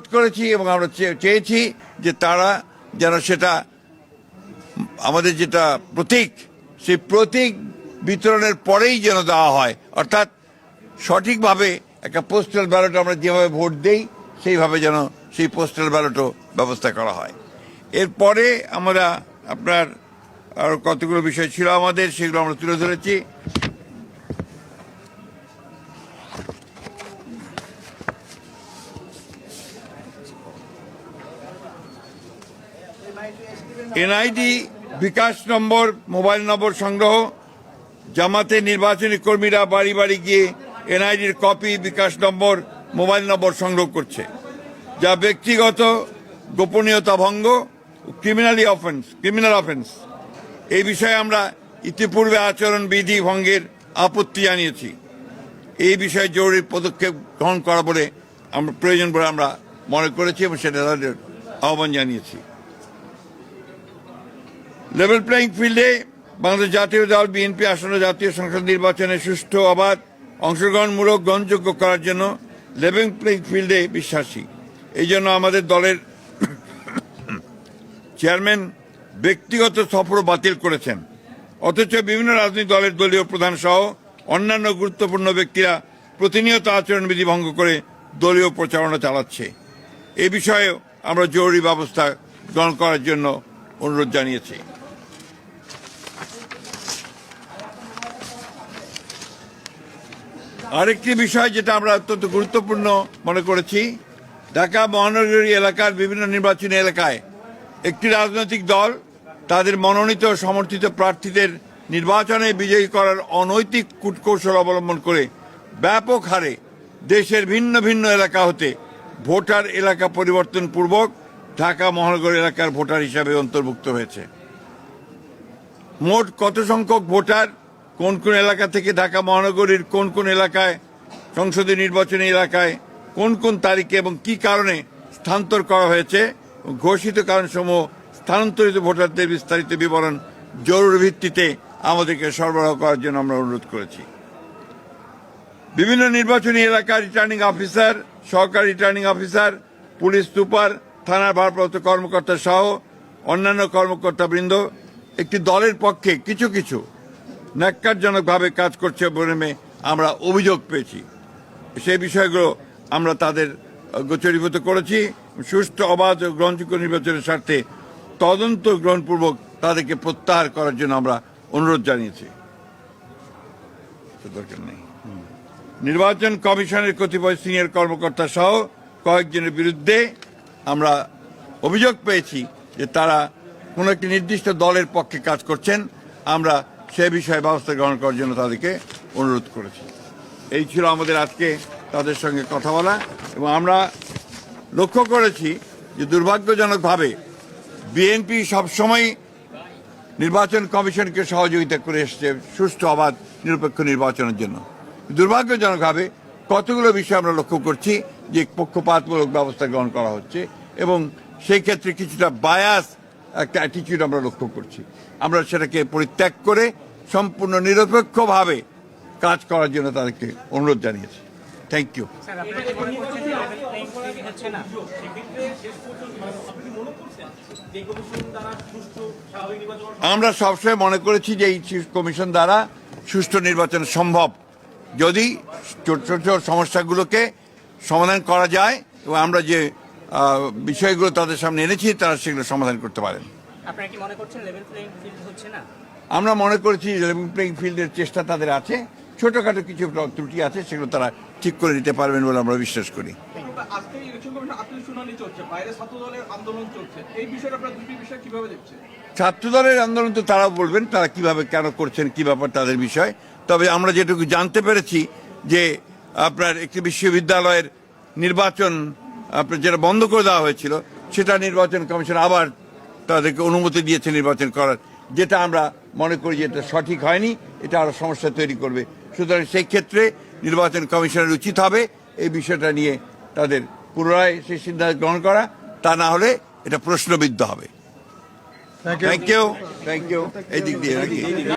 অনুরোধ করেছি এবং আমরা চেয়েছি যে তারা যেন সেটা আমাদের যেটা প্রতীক, সেই প্রতীক বিতরণের পরেই যেন দেওয়া হয়, অর্থাৎ সঠিকভাবে একটা পোস্টাল ব্যালট আমরা যেভাবে ভোট দেই সেইভাবে যেন সেই পোস্টাল ব্যালটও ব্যবস্থা করা হয়। এরপরে আমরা আপনার আরো কতগুলো বিষয় ছিল আমাদের, সেগুলো আমরা তুলে ধরেছি। এনআইডি বিকাশ নম্বর, মোবাইল নম্বর সংগ্রহ। জামাতে নির্বাচনী কর্মীরা বাড়ি বাড়ি গিয়ে এনআইডির কপি, বিকাশ নম্বর, মোবাইল নম্বর সংগ্রহ করছে, যা ব্যক্তিগত গোপনীয়তা ভঙ্গ, ক্রিমিনাল অফেন্স। এই বিষয়ে আমরা ইতিপূর্বে আচরণ বিধি ভঙ্গের আপত্তি জানিয়েছি। এই বিষয়ে জরুরি পদক্ষেপ গ্রহণ করা বলে আমরা প্রয়োজন বলে আমরা মনে করেছি এবং সেটা তাদের আহ্বান জানিয়েছি। লেভেল প্লেইং ফিল্ডে বাংলাদেশ জাতীয় দল বিএনপি আসন্ন জাতীয় সংসদ নির্বাচনে সুষ্ঠু, অবাধ, অংশগ্রহণমূলক, গ্রহণযোগ্য করার জন্য লেভেল প্লেইং ফিল্ডে বিশ্বাসী। এই জন্য আমাদের দলের চেয়ারম্যান ব্যক্তিগত সফর বাতিল করেছেন, অথচ বিভিন্ন রাজনৈতিক দলের দলীয় প্রধান সহ অন্যান্য গুরুত্বপূর্ণ ব্যক্তিরা প্রতিনিয়ত আচরণবিধি ভঙ্গ করে দলীয় প্রচারণা চালাচ্ছে। এই বিষয়ে আমরা জরুরি ব্যবস্থা গ্রহণ করার জন্য অনুরোধ জানিয়েছি। আরেকটি বিষয় যেটা আমরা অত্যন্ত গুরুত্বপূর্ণ মনে করেছি, ঢাকা মহানগরী এলাকার বিভিন্ন নির্বাচনী এলাকায় একটি রাজনৈতিক দল তাদের মনোনীত সমর্থিত প্রার্থীদের নির্বাচনে বিজয়ী করার অনৈতিক কূটকৌশল অবলম্বন করে ব্যাপক হারে দেশের ভিন্ন ভিন্ন এলাকা হতে ভোটার এলাকা পরিবর্তন পূর্বক ঢাকা মহানগর এলাকার ভোটার হিসাবে অন্তর্ভুক্ত হয়েছে। মোট কত সংখ্যক ভোটার কোন কোন এলাকা থেকে ঢাকা মহানগরীর কোন কোন এলাকায় সংসদীয় নির্বাচনী এলাকায় কোন কোন তারিখে এবং কি কারণে স্থানান্তর করা হয়েছে, ঘোষিত কারণসমূহ স্থানান্তরিত ভোটারদের বিস্তারিত বিবরণ জরুরি ভিত্তিতে আমাদেরকে সরবরাহ করার জন্য আমরা অনুরোধ করেছি। বিভিন্ন নির্বাচনী এলাকার রিটার্নিং অফিসার, সহকারী রিটার্নিং অফিসার, পুলিশ সুপার, থানার ভারপ্রাপ্ত কর্মকর্তা সহ অন্যান্য কর্মকর্তাবৃন্দ একটি দলের পক্ষে কিছু কিছু ন্যাক্কারজনকভাবে কাজ করছে বলে আমরা অভিযোগ পেয়েছি। সেই বিষয়গুলো আমরা তাদের গোচরীভূত করেছি। সুষ্ঠু, অবাধ ও গ্রহণযোগ্য নির্বাচনের স্বার্থে তদন্ত গ্রহণপূর্বক তাদেরকে প্রত্যাহার করার জন্য আমরা অনুরোধ জানিয়েছি। দরকার নেই। নির্বাচন কমিশনের কতিপয় সিনিয়র কর্মকর্তা সহ কয়েকজনের বিরুদ্ধে আমরা অভিযোগ পেয়েছি যে তারা কোনো একটি নির্দিষ্ট দলের পক্ষে কাজ করছেন। আমরা সে বিষয়ে ব্যবস্থা গ্রহণ করার জন্য তাদেরকে অনুরোধ করেছি। এই ছিল আমাদের আজকে তাদের সঙ্গে কথা বলা, এবং আমরা লক্ষ্য করেছি যে দুর্ভাগ্যজনকভাবে বিএনপি সবসময় নির্বাচন কমিশনকে সহযোগিতা করে এসেছে সুষ্ঠু, অবাধ, নিরপেক্ষ নির্বাচনের জন্য। দুর্ভাগ্যজনকভাবে কতগুলো বিষয় আমরা লক্ষ্য করছি যে পক্ষপাতমূলক ব্যবস্থা গ্রহণ করা হচ্ছে এবং সেই ক্ষেত্রে কিছুটা বায়াস একটা অ্যাটিটিউড আমরা লক্ষ্য করছি। আমরা সেটাকে পরিত্যাগ করে সম্পূর্ণ নিরপেক্ষভাবে কাজ করার জন্য তাদেরকে অনুরোধ জানিয়েছি। Thank you. আমরা সবসময় মনে করেছি যে এই কমিশন দ্বারা সুষ্ঠু নির্বাচন সম্ভব, যদি ছোট ছোট সমস্যাগুলোকে সমাধান করা যায় এবং আমরা যে বিষয়গুলো তাদের সামনে এনেছি তারা সেগুলো সমাধান করতে পারেন। আপনারা কি মনে করছেন লেভেল প্লেইং ফিল্ড হচ্ছে না? আমরা মনে করছি লেভেল প্লেইং ফিল্ডের চেষ্টা তাদের আছে, ছোটখাটো কিছু ত্রুটি আছে, সেগুলো তারা ঠিক করে দিতে পারবেন বলে আমরা বিশ্বাস করি। ছাত্রদলের আন্দোলন তো তারাও বলবেন তারা কিভাবে কেন করছেন, কি ব্যাপার তাদের বিষয়। তবে আমরা যেটুকু জানতে পেরেছি যে আপনার একটি বিশ্ববিদ্যালয়ের নির্বাচন আপনার যেটা বন্ধ করে দেওয়া হয়েছিল সেটা নির্বাচন কমিশন আবার তাদেরকে অনুমতি দিয়েছে নির্বাচন করার, যেটা আমরা মনে করি যে এটা সঠিক হয়নি, এটা আরো সমস্যা তৈরি করবে। সুতরাং সেই ক্ষেত্রে নির্বাচন কমিশনের উচিত হবে এই বিষয়টা নিয়ে তাদের পুনরায় সেই সিদ্ধান্ত গ্রহণ করা, তা না হলে এটা প্রশ্নবিদ্ধ হবে। Thank you. এই দিক দিয়ে